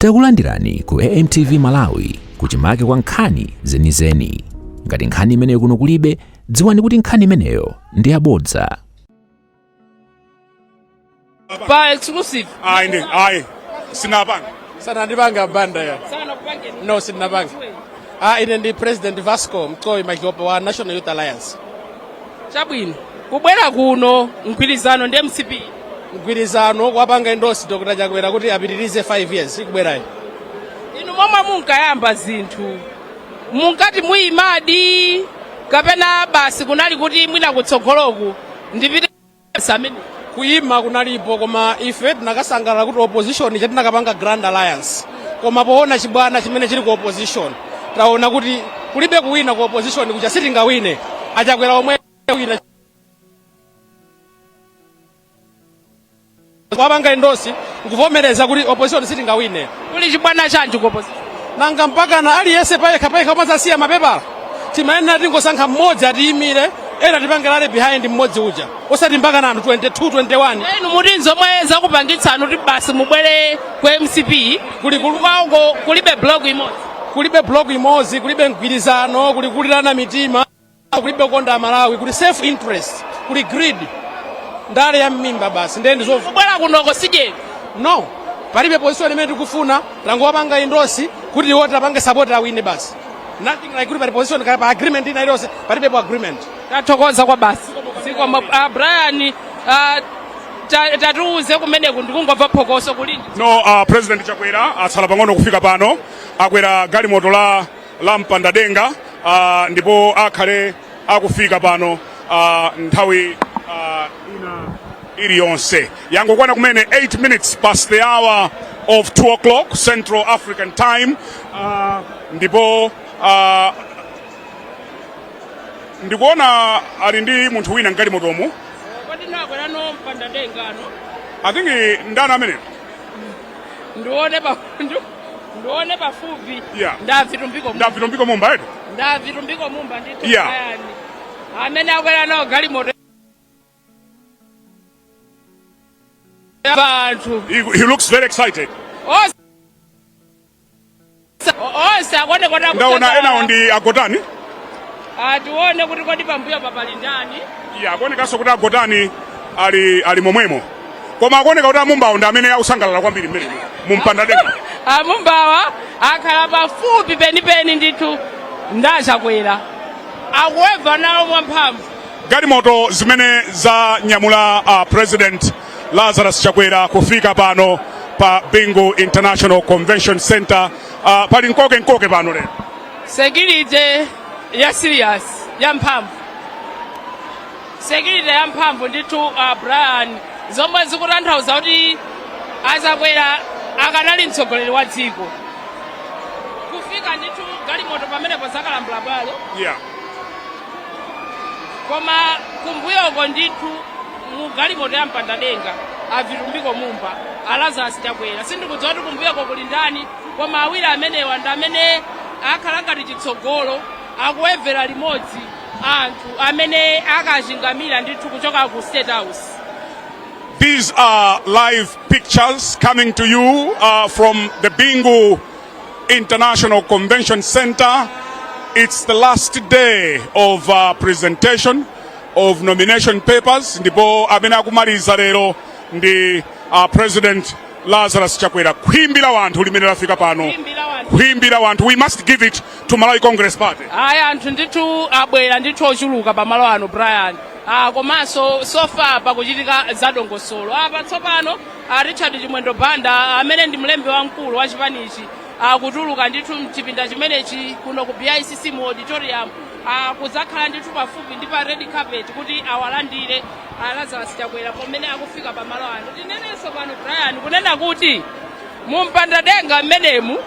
Takulandirani ku AMTV Malawi kuchimake kwa nkhani zenizeni. Ngati nkhani imeneyo kuno kulibe, dziwani kuti nkhani imeneyo ndi yabodza. Pa exclusive. Ayi. Sinapanga. Sana ndipanga banda ya. Sana kupange. No, sinapanga. Ine ndi President Vasco Mkoi Magiopa wa National Youth Alliance. Chabwino. Kubwera kuno mgwirizano ndi MCP. Mgwirizano kwapanga endosi Dr. Chakwera kuti apitirize 5 years ikubwerayo. Inu momwe munkayamba zinthu. Munkati muyimadi kapena basi kunali kuti mwina kutsogoloku ndipite samene. Kuyima kunalipo koma ife tinakasangalala kuti opposition chatinakapanga Grand Alliance. Koma poona chibwana chimene chili ku opposition. Taona kuti kulibe kuwina ku opposition kuja sitingawine. Achakwera omwe wina. Kwapanga endosi kuvomereza kuti opposition sitingawine. Kuli chibwana chanji ku opposition. Nanga mpaka na aliyese payekha mazasiya mapepala. Timayenera tingosankha mmodzi atiyimire ena tipangelale behind mmodzi uja. Osati mpaka na anthu 22 21. Inu muti nzomwe zakupangitsanu kuti basi mubwere ku MCP kulibe blog imodzi. Kulibe blog imodzi, kulibe mgwirizano, kulikulirana mitima, kulibe konda Malawi, kuli self interest, kuli greed. Ndale ya mmimba basi ndendi zofu. Kubwera kunoko sije. No. Palibe position imene tikufuna tango wapanga endosi kuti iwo tapange support awine basi. Nothing like kuti position kaya pa agreement ina ilose palibe agreement. Tathokoza kwa basi. Siko Brian tatuuze kumene kundikungomva phokoso kulindi. No, President Chakwera atsala pang'ono kufika pano akwera galimoto la mpandadenga ndipo akhale akufika pano nthawi ina iliyonse. Yangokwana kumene 8 minutes past the hour of 2 o'clock Central African time. Ndipo ndikuona ali ndi munthu wina mgalimotomu. Kodi nakwera no mpandadenga ano? I think ndana amene. Ndione pafupi. Yeah. Vitumbiko Mumba edi? Vitumbiko Mumba Ndi. Yeah. Amene akwera no galimoto. He looks very excited. Ndaona ena ndi agotani. Tione kuti kodi pambuyo papali ndani. Yeah, akuoneka kuti agotani ali momwemo. Koma akuoneka kuti Mumbawo ndi amene akusangalala kwambiri mmene mumpandadenga. Mumbawa akhala pafupi penipeni ndithu ndachakwera. Akuweva nawo mwamphamvu. Galimoto zimene za nyamula President Lazarus Chakwera kufika pano pa Bingu International Convention Center. Pali nkoke pano lero. Security ya serious ya mphamvu. Security ya mphamvu ndithu Brian zomwe zikutanthauza kuti Chakwera akanali mtsogoleri wa dziko. Kufika ndithu galimoto pamenepo zakalambula bwalo. Yeah. Koma kumbuyoko ndithu galimoto ya mpandadenga Vitumbiko Mumba Lazarus Chakwera. Sindikudziwa kuti kumbuyoko kuli ndani koma awiri amenewa ndi amene akhala ngati chitsogolo akuwevera limodzi anthu amene akachingamira ndithu kuchoka ku State House. These are live pictures coming to you from the Bingu International Convention Center. It's the last day of presentation of nomination papers. Ndipo amene akumaliza lero ndi President Lazarus Chakwera. Kuimbira wanthu limene lafika pano. Kuimbira wanthu. We must give it to Malawi Congress Party. Aya anthu ndithu abwera ndithu ochuluka pamalo ano Brian. Komanso sofa pakuchitika zadongosolo. Patsopano Richard Chimwendo Banda amene ndi mlembi wamkulu wa chipanichi kutuluka ndithu mchipinda chimenechi kuno ku Bicc mu auditorium kuzakhala ndithu pafupi ndi pa red carpet kuti awalandire Lazarus Chakwera pamene akufika pamalo ano. Tinenenso pano Brian kunena kuti mumpandadenga mmenemu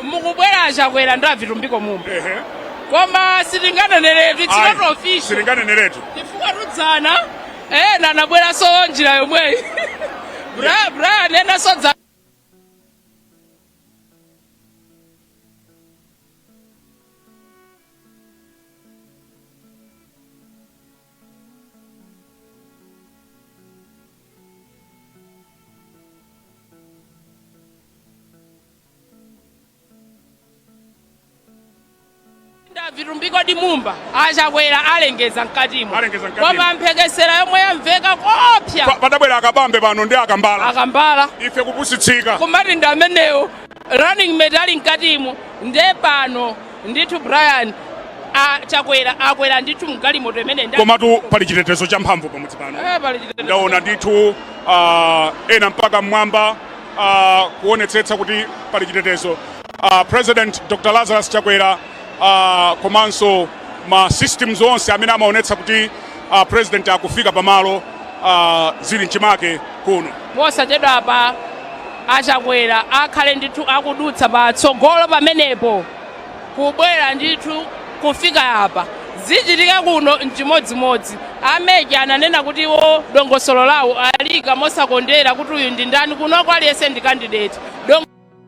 mukubwera Chakwera ndi Vitumbiko Mumba. Koma sitinganeneretu it's not official. Sitinganeneretu. Chifukwa tudzana ena anabwera so njira yomweyi. Brian ena so Vitumbiko Mumba Chakwera alengeza mkatimo. Alengeza mkatimo. Koma mphekesera yomwe yamveka kopya. Padabwera akabambe pano ndi akambala. Akambala. Ife kupusitsika. Kumati ndi amenewo running mate ali mkatimo nde pano ndithu Brian Chakwera akwera ndithu mgalimoto imene ndi. Komatu pali chitetezo cha mphamvu pamudzi pano. Pali chitetezo. Ndaona ndithu ena mpaka mmwamba kuonetsetsa kuti pali chitetezo. President Dr. Lazarus Chakwera komanso ma systems onse amene amaonetsa kuti president akufika pamalo zili mchimake kuno. Mosachedwa apa Chakwera akhale ndithu akudutsa patsogolo pamenepo kubwera ndithu kufika apa zichitika kuno mchimodzimodzi. Ameki ananena kuti iwo dongosolo lawo alika mosakondera kuti uyu ndi ndani kuno kwa aliyense ndi candidate.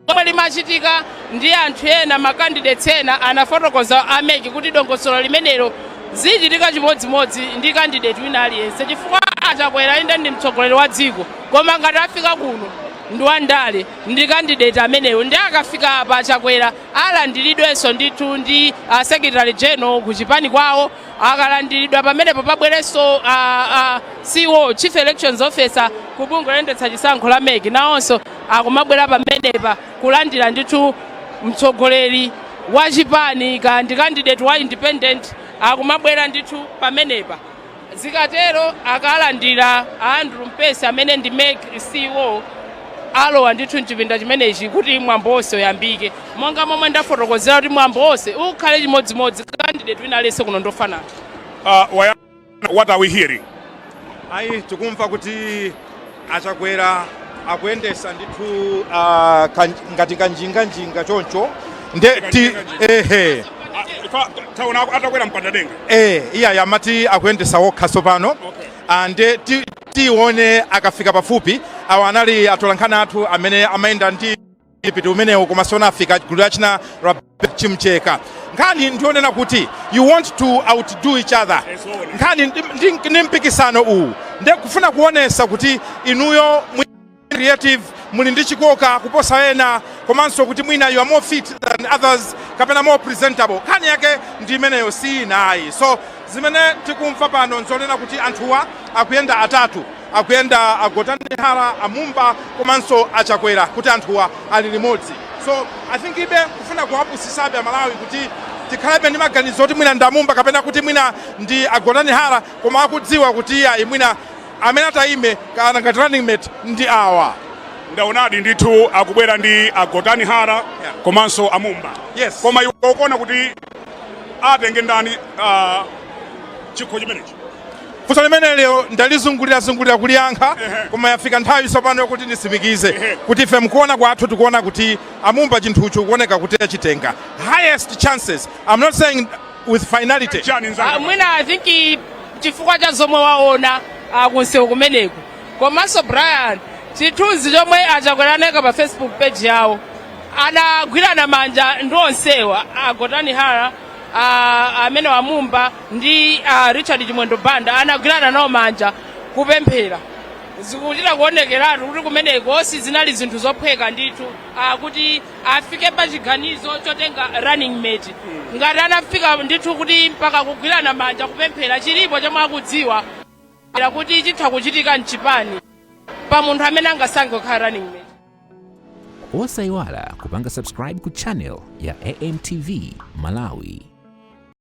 Omwe limachitika ndi anthu ena makandidates ena anafotokoza ameki kuti dongosolo limenelo zichitika chimodzimodzi ndi candidate wina aliyense chifukwa Chakwera inde ndi mtsogoleri wa dziko koma ngati afika kuno ndi wandale ndi candidate ameneyo ndi akafika apa Chakwera alandiridwenso ndithu ndi secretary general kuchipani kwawo akalandiridwa pamenepo pabwerenso CEO chief elections officer kubungwe loyendetsa chisankho la MEC nawonso akumabwera pamenepa kulandira ndithu mtsogoleri wa chipani ndi candidate wa independent akumabwera ndithu pamenepa. Zikatero akalandira Andrew Mpesi amene ndi MEC CEO alowa ndithu mchipinda chimenechi kuti mwambo wonse uyambike monga momwe ndafotokozera kuti mwambo wonse ukhale chimodzimodzi candidate wina aliyense kuno ndofanana. What are we hearing? Ayi tikumva kuti Chakwera akuyendesa ndithu ngati kanjinga choncho nde taona atakwera mpadadenga. Iya yamati akuyendesa wokha sopano. Ande tione akafika pafupi awa anali atolankhana athu amene amayenda ndi piti umenewo kumasona afika gulu lachina chimcheka. Nkhani ndionena kuti you want to outdo each other. Nkhani ndi mpikisano uwu nde kufuna kuonesa kuti inuyo creative muli ndi chikoka kuposa ena komanso kuti mwina you are more fit than others kapena more presentable. Nkhani yake ndi imeneyo si nayi. So zimene tikumva pano nzonena kuti anthuwa akuyenda atatu akuyenda Gotani Hara Mumba komanso Chakwera kuti anthuwa ali limodzi. So I think ibe kufuna kuwapusisabe Malawi kuti tikhalebe ndi maganizo kuti mwina ndi Mumba kapena kuti mwina ndi Gotani Hara koma akudziwa kuti iya mwina amene atayime kana ngati running mate ndi awa. Ndaonadi ndithu akubwera ndi Gotani Hara komanso Mumba. Yes. Koma iwe ukuona kuti atenge ndani chikho chimenechi. Funso limene lero ndalizungulira kuliyankha koma yafika nthawi sopano yokuti ndisimikize kuti ife mkuona kwathu tikuona kuti Mumba chinthucho kuoneka kuti achitenga highest chances. I'm not saying with finality. Mwina I think chifukwa cha zomwe waona kunsewu kumeneku komanso Brian chithunzi chomwe Chakwera pa Facebook page yawo anagwirana manja ndi onsewa Gotani Hara amene wa Mumba ndi Richard Chimwendo Banda anagwirana nawo manja kupemphera. Zikuchita kuonekeratu kuti kumeneko zinali zinthu zophweka ndithu kuti afike pa chiganizo chotenga running mate. Ngati anafika ndithu kuti mpaka kugwirana manja kupemphera chilipo chomwe akudziwa kuti chitha kuchitika mchipani pa munthu amene angasankhe kukhala running mate. Osayiwala kupanga subscribe ku channel ya AMTV Malawi.